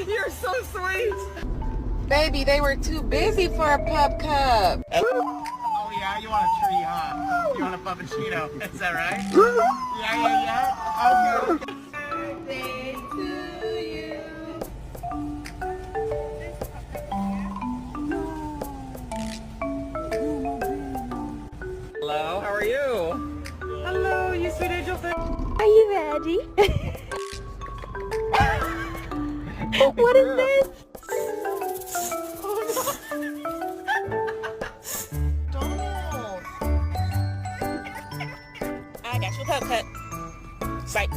You're so sweet. Baby, they were too busy for a pup cup. Oh yeah, you want a tree, huh? You want a puppuccino, is that right? Yeah. Okay. Birthday to you. Hello, how are you? Hello, you sweet angel thing. Are you ready? What is this? I got your pup cut. Bye.